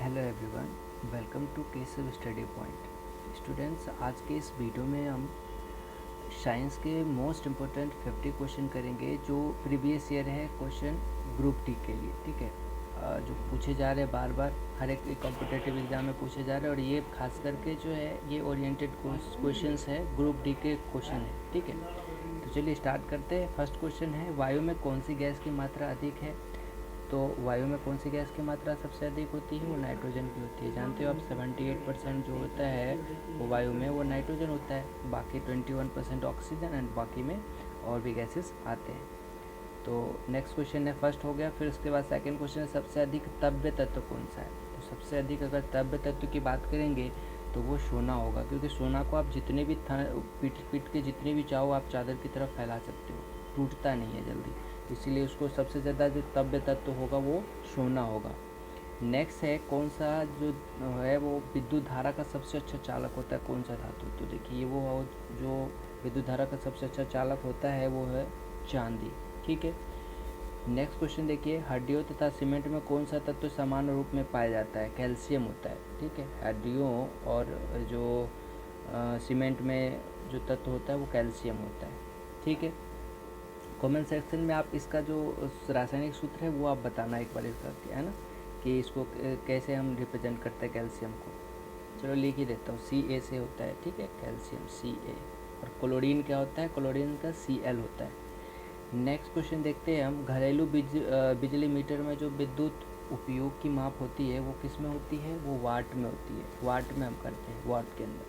Hello everyone, welcome to Keshav study point. Students, आज के इस वीडियो में हम साइंस के मोस्ट इम्पोर्टेंट 50 क्वेश्चन करेंगे जो प्रीवियस ईयर है क्वेश्चन ग्रुप डी के लिए। ठीक है, जो पूछे जा रहे हैं बार बार हर एक कॉम्पिटेटिव एग्ज़ाम में पूछे जा रहे हैं, और ये खास करके जो है ये ओरिएंटेड क्वेश्चंस है, ग्रुप डी के क्वेश्चन है। ठीक है, तो चलिए स्टार्ट करते हैं। फर्स्ट क्वेश्चन है, वायु में कौन सी गैस की मात्रा अधिक है? तो वायु में कौन सी गैस की मात्रा सबसे अधिक होती है? वो नाइट्रोजन की होती है। जानते हो आप 78% जो होता है वो वायु में वो नाइट्रोजन होता है, बाकी 21% ऑक्सीजन एंड बाकी में और भी गैसेस आते हैं। तो नेक्स्ट क्वेश्चन है, फर्स्ट हो गया। फिर उसके बाद सेकंड क्वेश्चन है, सबसे अधिक तव्य तत्व कौन सा है? तो सबसे अधिक अगर तव्य तत्व की बात करेंगे तो वो सोना होगा, क्योंकि सोना को आप जितने भी पीट के जितने भी चाहो आप चादर की तरफ फैला सकते हो, टूटता नहीं है जल्दी, इसीलिए उसको सबसे ज़्यादा जो तव्य तत्व होगा वो सोना होगा। नेक्स्ट है, कौन सा जो है वो विद्युत धारा का सबसे अच्छा चालक होता है? कौन सा धातु? तो देखिए वो जो विद्युत धारा का सबसे अच्छा चालक होता है वो है चांदी। ठीक है, नेक्स्ट क्वेश्चन देखिए, हड्डियों तथा सीमेंट में कौन सा तत्व समान रूप में पाया जाता है? कैल्शियम होता है। ठीक है, हड्डियों और जो सीमेंट में जो तत्व होता है वो कैल्शियम होता है। ठीक है, कमेंट सेक्शन में आप इसका जो रासायनिक सूत्र है वो आप बताना एक बार इसका, है ना, कि इसको कैसे हम रिप्रेजेंट करते हैं कैल्शियम को। चलो लिख ही देता हूँ, Ca से होता है। ठीक है, कैल्शियम Ca। और क्लोरीन क्या होता है? क्लोरीन का Cl होता है। नेक्स्ट क्वेश्चन देखते हैं हम, घरेलू बिजली मीटर में जो विद्युत उपयोग की माप होती है वो किस में होती है? वो वाट में होती है। वाट में हम करते हैं, वाट के अंदर।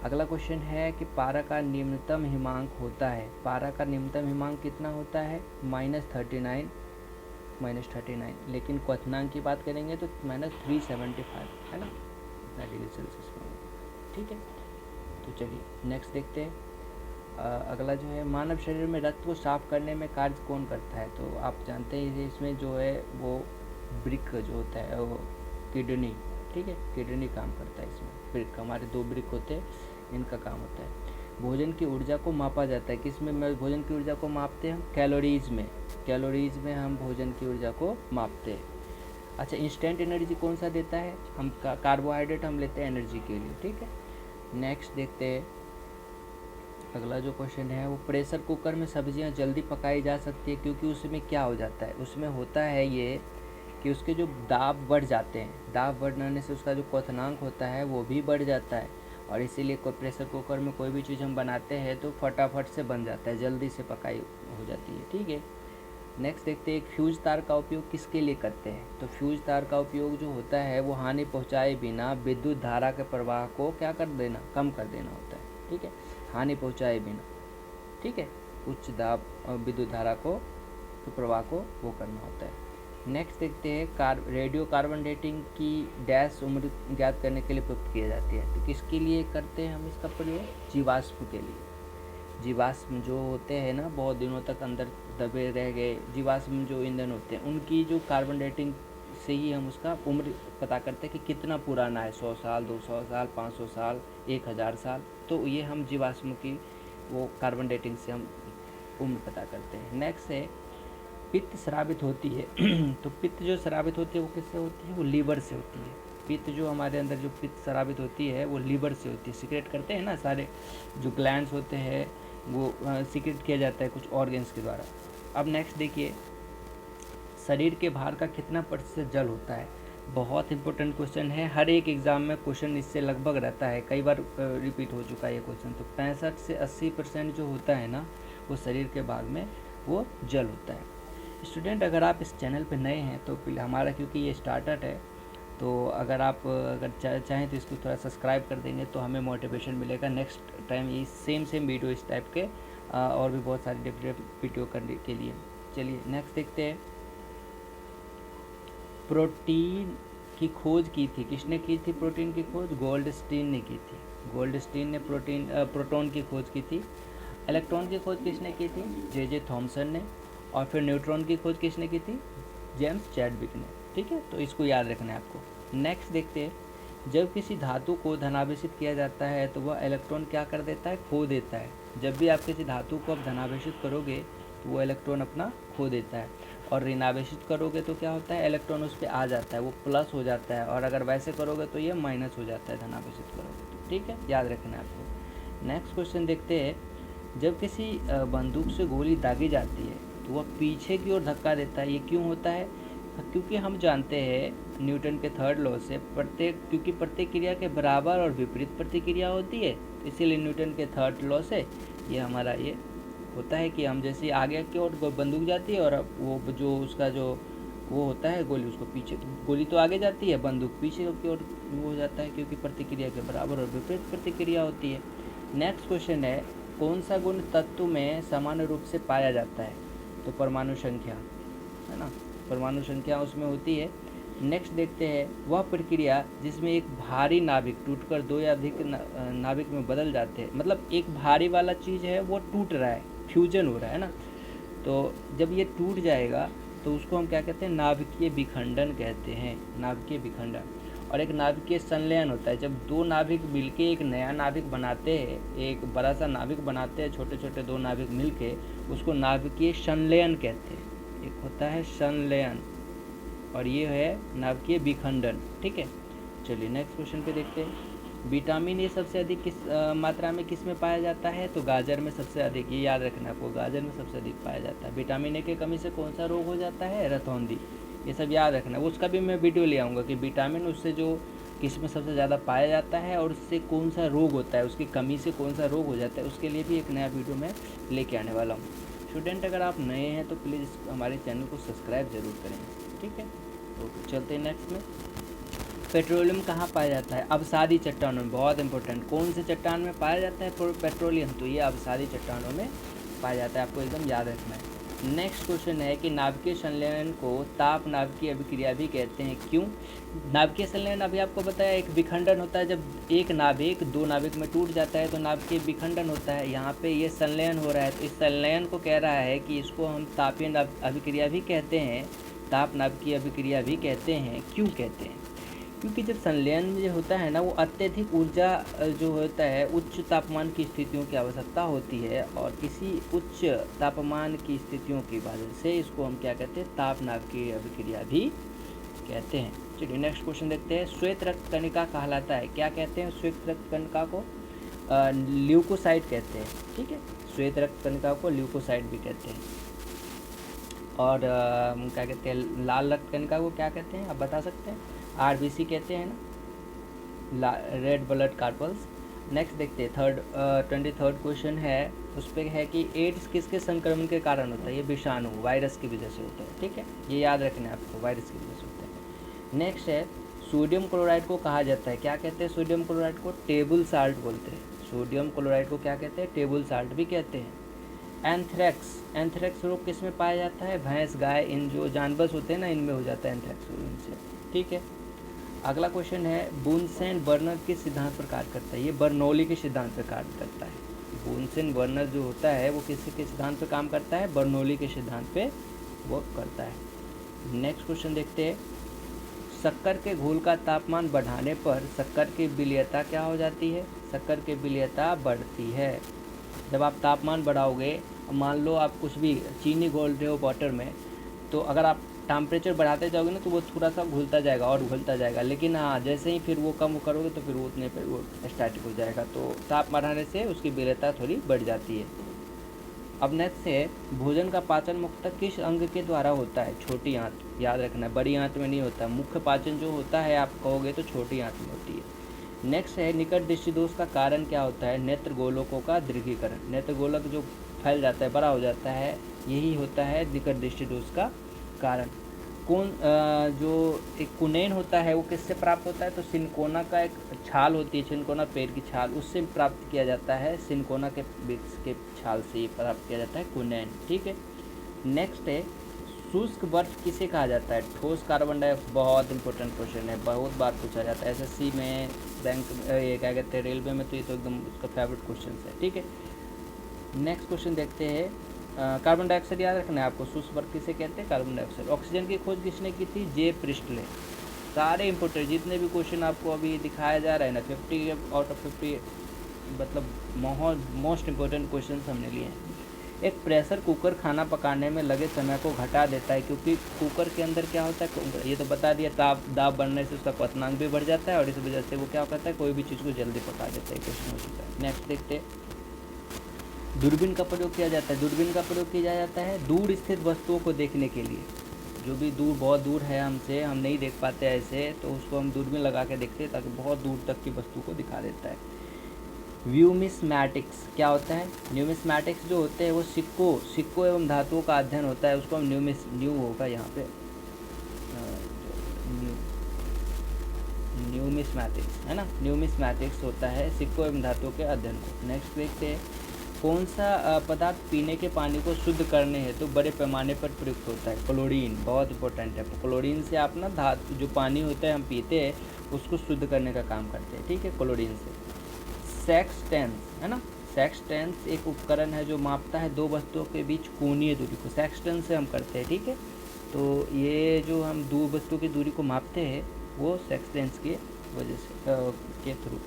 अगला क्वेश्चन है कि पारा का न्यूनतम हिमांक होता है। पारा का न्यूनतम हिमांक कितना होता है? -39, लेकिन क्वथनांक की बात करेंगे तो -375, है ना, इतना डिग्री सेल्सियस में। ठीक है, तो चलिए नेक्स्ट देखते हैं। अगला जो है, मानव शरीर में रक्त को साफ करने में कार्य कौन करता है? तो आप जानते हैं इसमें जो है वो ब्रिक जो होता है वो किडनी। ठीक है, किडनी काम करता है इसमें। ब्रिक, हमारे 2 ब्रिक होते हैं, इनका काम होता है। भोजन की ऊर्जा को मापा जाता है किस में? भोजन की ऊर्जा को मापते हैं हम कैलोरीज में। कैलोरीज में हम भोजन की ऊर्जा को मापते हैं। अच्छा, इंस्टेंट एनर्जी कौन सा देता है? हम कार्बोहाइड्रेट हम लेते हैं एनर्जी के लिए। ठीक है, नेक्स्ट देखते हैं। अगला जो क्वेश्चन है वो, प्रेशर कुकर में सब्जियां जल्दी पकाई जा सकती है क्योंकि उसमें क्या हो जाता है? उसमें होता है ये कि उसके जो दाब बढ़ जाते हैं, दाब बढ़ने से उसका जो क्वथनांक होता है वो भी बढ़ जाता है, और इसीलिए कोई प्रेशर कुकर में कोई भी चीज़ हम बनाते हैं तो फटाफट से बन जाता है, जल्दी से पकाई हो जाती है। ठीक है, नेक्स्ट देखते हैं, फ्यूज तार का उपयोग किसके लिए करते हैं? तो फ्यूज तार का उपयोग जो होता है वो हानि पहुँचाए बिना विद्युत धारा के प्रवाह को क्या कर देना? कम कर देना होता है। ठीक है, हानि पहुँचाए बिना। ठीक है, उच्च दाब विद्युत धारा को तो प्रवाह को वो करना होता है। नेक्स्ट देखते हैं, रेडियो कार्बन डेटिंग की डैश उम्र ज्ञात करने के लिए प्रयुक्त की जाती है। तो किसके लिए करते हैं हम इसका प्रयोग? जीवाश्म के लिए। जीवाश्म जो होते हैं ना, बहुत दिनों तक अंदर दबे रह गए जीवाश्म जो ईंधन होते हैं, उनकी जो कार्बन डेटिंग से ही हम उसका उम्र पता करते हैं कि कितना पुराना है, 100 साल, 200 साल, 500 साल, 1000 साल। तो ये हम जीवाश्म की वो कार्बन डेटिंग से हम उम्र पता करते हैं। नेक्स्ट है, पित्त स्रावित होती है तो पित्त जो स्रावित होती है वो किससे होती है? वो लीवर से होती है। पित्त जो हमारे अंदर जो पित्त स्रावित होती है वो लीवर से होती है। सिक्रेट करते हैं ना, सारे जो ग्लैंड्स होते हैं वो सिक्रेट किया जाता है कुछ ऑर्गन्स के द्वारा। अब नेक्स्ट देखिए, शरीर के भार का कितना प्रतिशत जल होता है? बहुत इंपॉर्टेंट क्वेश्चन है, हर एक एग्ज़ाम में क्वेश्चन इससे लगभग रहता है, कई बार रिपीट हो चुका है ये क्वेश्चन। तो 65 से 80% जो होता है ना वो शरीर के भाग में वो जल होता है। स्टूडेंट, अगर आप इस चैनल पे नए हैं तो हमारा, क्योंकि ये स्टार्टर है, तो अगर आप चाहें तो इसको थोड़ा सब्सक्राइब कर देंगे तो हमें मोटिवेशन मिलेगा नेक्स्ट टाइम ये सेम वीडियो इस टाइप के और भी बहुत सारे डिफरेंट वीडियो करने के लिए। चलिए नेक्स्ट देखते हैं, प्रोटीन की खोज की थी, किसने की थी प्रोटीन की खोज? गोल्डस्टीन ने की थी। गोल्डस्टीन ने प्रोटॉन की खोज की थी। इलेक्ट्रॉन की खोज किसने की थी? जे थॉमसन ने। और फिर न्यूट्रॉन की खोज किसने की थी? जेम्स चैडविक ने। ठीक है, तो इसको याद रखना है आपको। नेक्स्ट देखते हैं, जब किसी धातु को धनावेशित किया जाता है तो वह इलेक्ट्रॉन क्या कर देता है? खो देता है। जब भी आप किसी धातु को आप धनावेशित करोगे तो वो इलेक्ट्रॉन अपना खो देता है। और ऋणावेशित करोगे तो क्या होता है, इलेक्ट्रॉन उस पर आ जाता है, वो प्लस हो जाता है, और अगर वैसे करोगे तो ये माइनस हो जाता है धनावेशित करोगे तो। ठीक है, याद रखना है आपको। नेक्स्ट क्वेश्चन देखते हैं, जब किसी बंदूक से गोली दागी जाती है तो वह पीछे की ओर धक्का देता है, ये क्यों होता है? क्योंकि हम जानते हैं न्यूटन के थर्ड लॉ से, क्योंकि प्रत्येक क्रिया के बराबर और विपरीत प्रतिक्रिया होती है, इसीलिए न्यूटन के थर्ड लॉ से ये हमारा ये होता है कि हम जैसे आगे की ओर बंदूक जाती है और अब वो जो उसका जो वो होता है गोली, उसको पीछे, गोली तो आगे जाती है, बंदूक पीछे की ओर वो हो जाता है, क्योंकि प्रतिक्रिया के बराबर और विपरीत प्रतिक्रिया होती है। नेक्स्ट क्वेश्चन है, कौन सा गुण तत्व में समान रूप से पाया जाता है? तो परमाणु संख्या, है ना, परमाणु संख्या उसमें होती है। नेक्स्ट देखते हैं, वह प्रक्रिया जिसमें एक भारी नाभिक टूटकर दो या अधिक नाभिक में बदल जाते हैं, मतलब एक भारी वाला चीज़ है वो टूट रहा है, फ्यूजन हो रहा है ना, तो जब ये टूट जाएगा तो उसको हम क्या कहते हैं, नाभिकीय विखंडन कहते हैं, नाभिकीय विखंडन। और एक नाभिकीय संलयन होता है, जब दो नाभिक मिलके एक नया नाभिक बनाते हैं, एक बड़ा सा नाभिक बनाते हैं, छोटे छोटे दो नाभिक मिलके, उसको नाभिकीय संलयन कहते हैं। एक होता है संलयन और ये है नाभिकीय विखंडन। ठीक है, चलिए नेक्स्ट क्वेश्चन पे देखते हैं, विटामिन ए सबसे अधिक किस मात्रा में किस में पाया जाता है? तो गाजर में सबसे अधिक, ये याद रखना आपको, गाजर में सबसे अधिक पाया जाता है। विटामिन ए की कमी से कौन सा रोग हो जाता है? रतौंधी, ये सब याद रखना। उसका भी मैं वीडियो ले आऊँगा कि विटामिन उससे जो किस में सबसे ज़्यादा पाया जाता है और उससे कौन सा रोग होता है, उसकी कमी से कौन सा रोग हो जाता है, उसके लिए भी एक नया वीडियो मैं लेके आने वाला हूँ। स्टूडेंट अगर आप नए हैं तो प्लीज़ हमारे चैनल को सब्सक्राइब ज़रूर करें। ठीक है, तो चलते हैं नेक्स्ट में। पेट्रोलियम कहाँ पाया जाता है? अवसादी चट्टानों में, बहुत इंपॉर्टेंट। कौन से चट्टान में पाया जाता है पेट्रोलियम? तो ये अवसादी चट्टानों में पाया जाता है, आपको एकदम याद रखना है। नेक्स्ट क्वेश्चन है कि नाभिकीय संलयन को ताप नाभिकीय अभिक्रिया भी कहते हैं, क्यों? नाभिकीय संलयन अभी आपको बताया, एक विखंडन होता है, जब एक नाभिक दो नाभिक में टूट जाता है तो नाभिकीय विखंडन होता है। यहाँ पे ये संलयन हो रहा है, तो इस संलयन को कह रहा है कि इसको हम तापीय अभिक्रिया भी कहते हैं, ताप नाभिकीय अभिक्रिया भी कहते हैं। क्यों कहते हैं? क्योंकि जब संलयन जो होता है ना, वो अत्यधिक ऊर्जा जो होता है, उच्च तापमान की स्थितियों की आवश्यकता होती है, और किसी उच्च तापमान की स्थितियों की वजह से इसको हम क्या कहते हैं, ताप नाभिकीय अभिक्रिया भी कहते हैं। चलिए नेक्स्ट क्वेश्चन देखते हैं, श्वेत रक्त कणिका कहलाता है, क्या कहते हैं श्वेत रक्त कणिका को? ल्यूकोसाइट कहते हैं। ठीक है, श्वेत रक्त कणिका को ल्यूकोसाइट भी कहते हैं। और क्या कहते हैं, लाल रक्त कणिका को क्या कहते हैं, आप बता सकते हैं? RBC कहते हैं ना, रेड ब्लड कार्पल्स। नेक्स्ट देखते हैं 23rd क्वेश्चन है, उस पर है कि एड्स किसके संक्रमण के कारण होता है? ये विषाणु, वायरस की वजह से होता है। ठीक है, ये याद रखना है आपको, वायरस की वजह से होता है। नेक्स्ट है, सोडियम क्लोराइड को कहा जाता है, क्या कहते हैं सोडियम क्लोराइड को? टेबल साल्ट बोलते हैं। सोडियम क्लोराइड को क्या कहते हैं? टेबल साल्ट भी कहते हैं। एंथ्रेक्स, एंथ्रेक्स रोग किस में पाया जाता है? भैंस, गाय, इन जो जानवर होते हैं ना, इनमें हो जाता है एंथ्रेक्स रोग इनसे। ठीक है, अगला क्वेश्चन है, बुनसेन बर्नर किस सिद्धांत पर कार्य करता है? ये बर्नौली के सिद्धांत पर कार्य करता है। बुनसेन बर्नर जो होता है वो किसके सिद्धांत पर काम करता है? बर्नौली के सिद्धांत पे वो करता है। नेक्स्ट क्वेश्चन देखते हैं, शक्कर के घोल का तापमान बढ़ाने पर शक्कर की विलयता क्या हो जाती है? शक्कर की विलयता बढ़ती है। जब आप तापमान बढ़ाओगे, मान लो आप कुछ भी चीनी घोल रहे हो वाटर में, तो अगर आप टेम्परेचर बढ़ाते जाओगे ना तो वो थोड़ा सा घुलता जाएगा और घुलता जाएगा, लेकिन हाँ जैसे ही फिर वो कम करोगे तो फिर वो उतने पर वो स्टैटिक हो जाएगा। तो ताप बढ़ाने से उसकी विलयता थोड़ी बढ़ जाती है। अब नेक्स्ट है, भोजन का पाचन मुख्यतः किस अंग के द्वारा होता है? छोटी आंत, याद रखना, बड़ी आंत में नहीं होता। मुख्य पाचन जो होता है आप कहोगे तो छोटी आंत में होती है। नेक्स्ट है, निकट दृष्टि दोष का कारण क्या होता है? नेत्र गोलकों का दीर्घीकरण, नेत्र गोलक जो फैल जाता है, बड़ा हो जाता है, यही होता है निकट दृष्टि दोष का कारण। कौन जो एक कुनैन होता है वो किससे प्राप्त होता है? तो सिनकोना का एक छाल होती है, सिनकोना पेड़ की छाल, उससे प्राप्त किया जाता है। सिनकोना के वृक्ष के छाल से प्राप्त किया जाता है कुनैन। ठीक है, नेक्स्ट है, शुष्क बर्फ किसे कहा जाता है? ठोस कार्बन डाइऑक्साइड, बहुत इंपॉर्टेंट क्वेश्चन है, बहुत बार पूछा जाता है SSC में, बैंक ये क्या कहते हैं रेलवे में, तो ये तो एकदम उसका फेवरेट क्वेश्चन है। ठीक है, नेक्स्ट क्वेश्चन देखते हैं, कार्बन डाइऑक्साइड याद रखना है आपको, शुष्क बर्फ किसे कहते हैं? Carbon dioxide. ऑक्सीजन की खोज किसने की थी? जे प्रिस्टले। सारे इंपॉर्टेंट जितने भी क्वेश्चन आपको अभी दिखाया जा रहा है ना, 50 आउट ऑफ 50 मतलब मोस्ट इंपॉर्टेंट क्वेश्चन हमने लिए हैं। एक प्रेशर कुकर खाना पकाने में लगे समय को घटा देता है, क्योंकि कुकर के अंदर क्या होता है, ये तो बता दिया, दाब बढ़ने से उसका क्वथनांक भी बढ़ जाता है और इस वजह से वो क्या करता है, कोई भी चीज़ को जल्दी पका देता है। क्वेश्चन हो चुका है। नेक्स्ट देखते हैं, दूरबीन का प्रयोग किया जाता है। दूरबीन का प्रयोग किया जाता है दूर स्थित वस्तुओं को देखने के लिए। जो भी बहुत दूर है हमसे, हम नहीं देख पाते ऐसे, तो उसको हम दूरबीन लगा के देखते हैं ताकि बहुत दूर तक की वस्तु को दिखा देता है। न्यूमिस्मैटिक्स क्या होता है? न्यूमिस्मैटिक्स जो होते हैं वो सिक्कों एवं धातुओं का अध्ययन होता है, उसको हम न्यू होगा यहाँ पे न्यूमिस्मैटिक्स है ना, न्यूमिस्मैटिक्स होता है सिक्कों एवं धातुओं के अध्ययन को। नेक्स्ट देखते हैं, कौन सा पदार्थ पीने के पानी को शुद्ध करने हेतु तो बड़े पैमाने पर प्रयुक्त होता है? क्लोरीन, बहुत इंपॉर्टेंट है। क्लोरीन से आप ना धातु जो पानी होता है हम पीते हैं उसको शुद्ध करने का काम करते हैं, ठीक है, क्लोरीन से। सेक्सटेंस है ना, सेक्सटेंस एक उपकरण है जो मापता है दो वस्तुओं के बीच कोणीय दूरी को, सेक्सटेंस से हम करते हैं, ठीक है। तो ये जो हम दो वस्तुओं की दूरी को मापते हैं वो सेक्सटेंस की वजह से के थ्रू।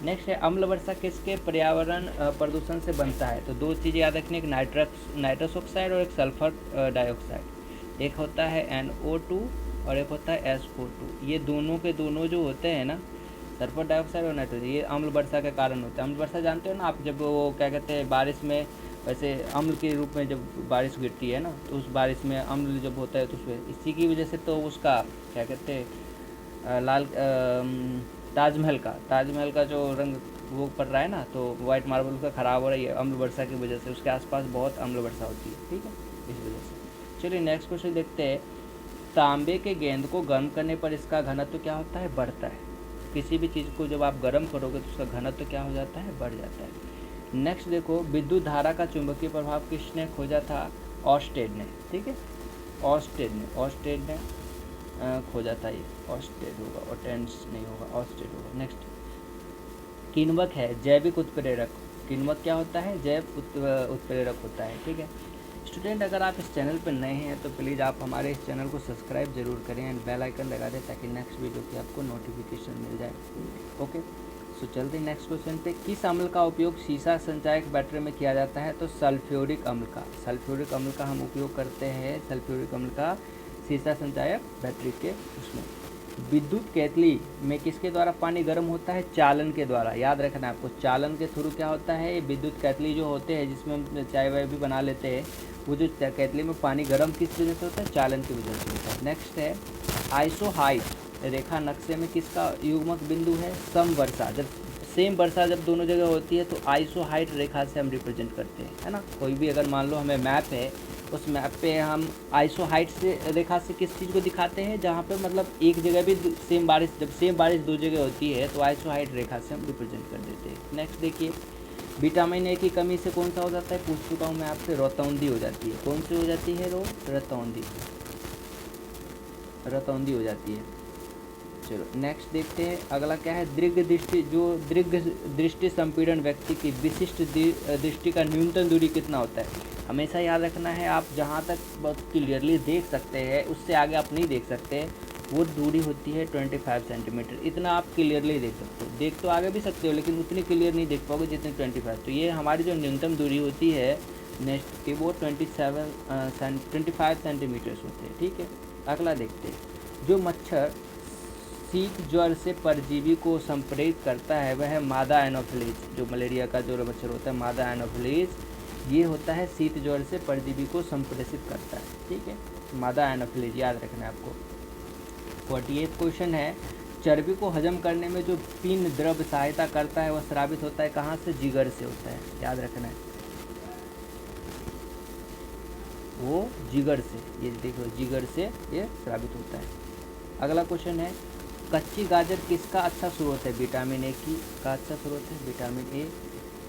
नेक्स्ट है, अम्ल वर्षा किसके पर्यावरण प्रदूषण से बनता है? तो दो चीज़ें याद रखनी, एक नाइट्रस ऑक्साइड और एक सल्फर डाइऑक्साइड। एक होता है NO2 और एक होता है SO2। ये दोनों के दोनों जो होते हैं ना, सल्फर डाइऑक्साइड और नाइट्रोजन, ये अम्ल वर्षा के कारण होता है। अम्ल वर्षा जानते हो ना आप, जब वो क्या कहते हैं बारिश में, वैसे अम्ल के रूप में जब बारिश गिरती है ना, तो उस बारिश में अम्ल जब होता है तो उसमें इसी की वजह से तो उसका क्या कहते हैं लाल ताजमहल का जो रंग वो पड़ रहा है ना, तो वाइट मार्बल उसका ख़राब हो रही है अम्ल वर्षा की वजह से, उसके आसपास बहुत अम्ल वर्षा होती है, ठीक है, इस वजह से। चलिए नेक्स्ट क्वेश्चन देखते हैं, तांबे के गेंद को गर्म करने पर इसका घनत्व क्या होता है? बढ़ता है। किसी भी चीज़ को जब आप गर्म करोगे तो उसका घनत्व क्या हो जाता है? बढ़ जाता है। नेक्स्ट देखो, विद्युत धारा का चुंबकीय प्रभाव किसने खोजा था? ऑर्स्टेड ने, ठीक है, ऑर्स्टेड ने खोजा था। ये ऑर्स्टेड होगा, ऑर्टेंस नहीं होगा, ऑर्स्टेड होगा। नेक्स्ट, किण्वक है जैविक उत्प्रेरक। किण्वक क्या होता है? जैव उत्प्रेरक होता है, ठीक है। स्टूडेंट, अगर आप इस चैनल पर नए हैं तो प्लीज़ आप हमारे इस चैनल को सब्सक्राइब जरूर करें एंड बेल आइकन लगा दें ताकि नेक्स्ट वीडियो की आपको नोटिफिकेशन मिल जाए। ओके, सो चलते हैं नेक्स्ट क्वेश्चन पे। किस अम्ल का उपयोग सीसा संचायक बैटरी में किया जाता है? तो सल्फ्यूरिक अम्ल का हम उपयोग करते हैं, सल्फ्यूरिक अम्ल का सीसा संचायक बैटरी के उसमें। विद्युत केतली में किसके द्वारा पानी गर्म होता है? चालन के द्वारा। याद रखना आपको, चालन के थ्रू क्या होता है, ये विद्युत केतली जो होते हैं जिसमें हम चाय वाय भी बना लेते हैं, वो जो केतली में पानी गर्म किस वजह से होता है? चालन की वजह से होता है। नेक्स्ट है, आइसोहाइट रेखा नक्शे में किसका युग्मक बिंदु है? समवर्षा। जब सेम वर्षा जब दोनों जगह होती है तो आइसोहाइट रेखा से हम रिप्रेजेंट करते हैं, है ना। कोई भी अगर मान लो हमें मैप है, उस मैप पे हम आइसोहाइट से रेखा से किस चीज़ को दिखाते हैं? जहाँ पे मतलब एक जगह भी सेम बारिश, जब सेम बारिश दो जगह होती है तो आइसोहाइट रेखा से हम रिप्रेजेंट कर देते हैं। नेक्स्ट देखिए, विटामिन ए की कमी से कौन सा हो जाता है? पूछ चुका हूँ मैं आपसे, रतौंधी हो जाती है। कौन सी हो जाती है? रतौंधी हो जाती है। चलो नेक्स्ट देखते हैं, अगला क्या है? दीर्घ दृष्टि संपीड़न व्यक्ति की विशिष्ट दृष्टि का न्यूनतम दूरी कितना होता है? हमेशा याद रखना है, आप जहाँ तक बहुत क्लियरली देख सकते हैं उससे आगे आप नहीं देख सकते, वो दूरी होती है 25 सेंटीमीटर। इतना आप क्लियरली देख सकते हो, देख तो आगे भी सकते हो लेकिन उतनी क्लियर नहीं देख पाओगे जितनी 25। तो ये हमारी जो न्यूनतम दूरी होती है नेक्स्ट की, वो 25 सेंटीमीटर्स होते हैं, ठीक है। अगला देखते हैं, जो मच्छर सीख ज्वर से परजीवी को संप्रेरित करता है वह है मादा एनोफिलीज। जो मलेरिया का जो मच्छर होता है मादा एनोफिलीज, ये होता है शीत ज्वर से परजीवी को संप्रेषित करता है, ठीक है, मादा एनोफिलीज, याद रखना है आपको। 48 क्वेश्चन है, चर्बी को हजम करने में जो पिन द्रव्य सहायता करता है वह स्रावित होता है कहाँ से? जिगर से होता है, याद रखना है, वो जिगर से, ये देखो जिगर से ये स्रावित होता है। अगला क्वेश्चन है, कच्ची गाजर किसका अच्छा स्रोत है? विटामिन ए की का अच्छा स्रोत है विटामिन ए।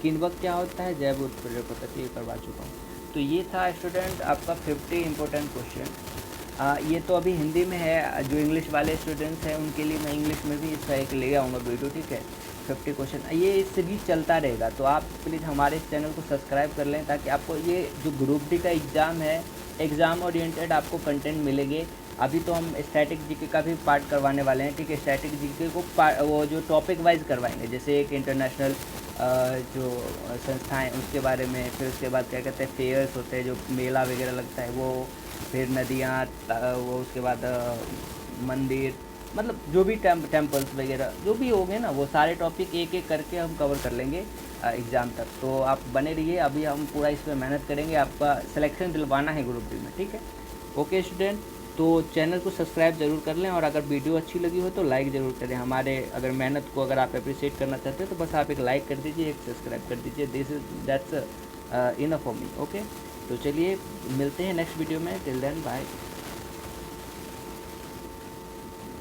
किण्वक क्या होता है? जैव उत्प्रेरक होता है, ये करवा चुका हूँ। तो ये था स्टूडेंट आपका 50 इंपॉर्टेंट क्वेश्चन। ये तो अभी हिंदी में है, जो इंग्लिश वाले स्टूडेंट्स हैं उनके लिए मैं इंग्लिश में भी इसका एक ले आऊँगा वीडियो, ठीक है। 50 क्वेश्चन ये इससे भी चलता रहेगा, तो आप प्लीज़ हमारे इस चैनल को सब्सक्राइब कर लें ताकि आपको ये जो ग्रुप डी का एग्ज़ाम है, एग्ज़ाम ओरिएंटेड आपको कंटेंट मिलेंगे। अभी तो हम स्टैटिक जीके का भी पार्ट करवाने वाले हैं, ठीक है। स्टैटिक जीके को वो जो टॉपिक वाइज करवाएंगे, जैसे एक इंटरनेशनल जो संस्थाएं उसके बारे में, फिर उसके बाद क्या कहते हैं फेयर्स होते हैं जो मेला वगैरह लगता है वो, फिर नदियाँ, वो उसके बाद मंदिर, मतलब जो भी टेम्पल्स वगैरह जो भी होंगे ना, वो सारे टॉपिक एक एक करके हम कवर कर लेंगे एग्ज़ाम तक। तो आप बने रहिए, अभी हम पूरा इस पर मेहनत करेंगे, आपका सिलेक्शन दिलवाना है ग्रुप डी में, ठीक है। ओके स्टूडेंट, तो चैनल को सब्सक्राइब ज़रूर कर लें, और अगर वीडियो अच्छी लगी हो तो लाइक ज़रूर करें। हमारे अगर मेहनत को अगर आप अप्रिशिएट करना चाहते हो तो बस आप एक लाइक कर दीजिए, एक सब्सक्राइब कर दीजिए, that's enough for me. Okay, तो चलिए मिलते हैं नेक्स्ट वीडियो में, टिल देन बाय।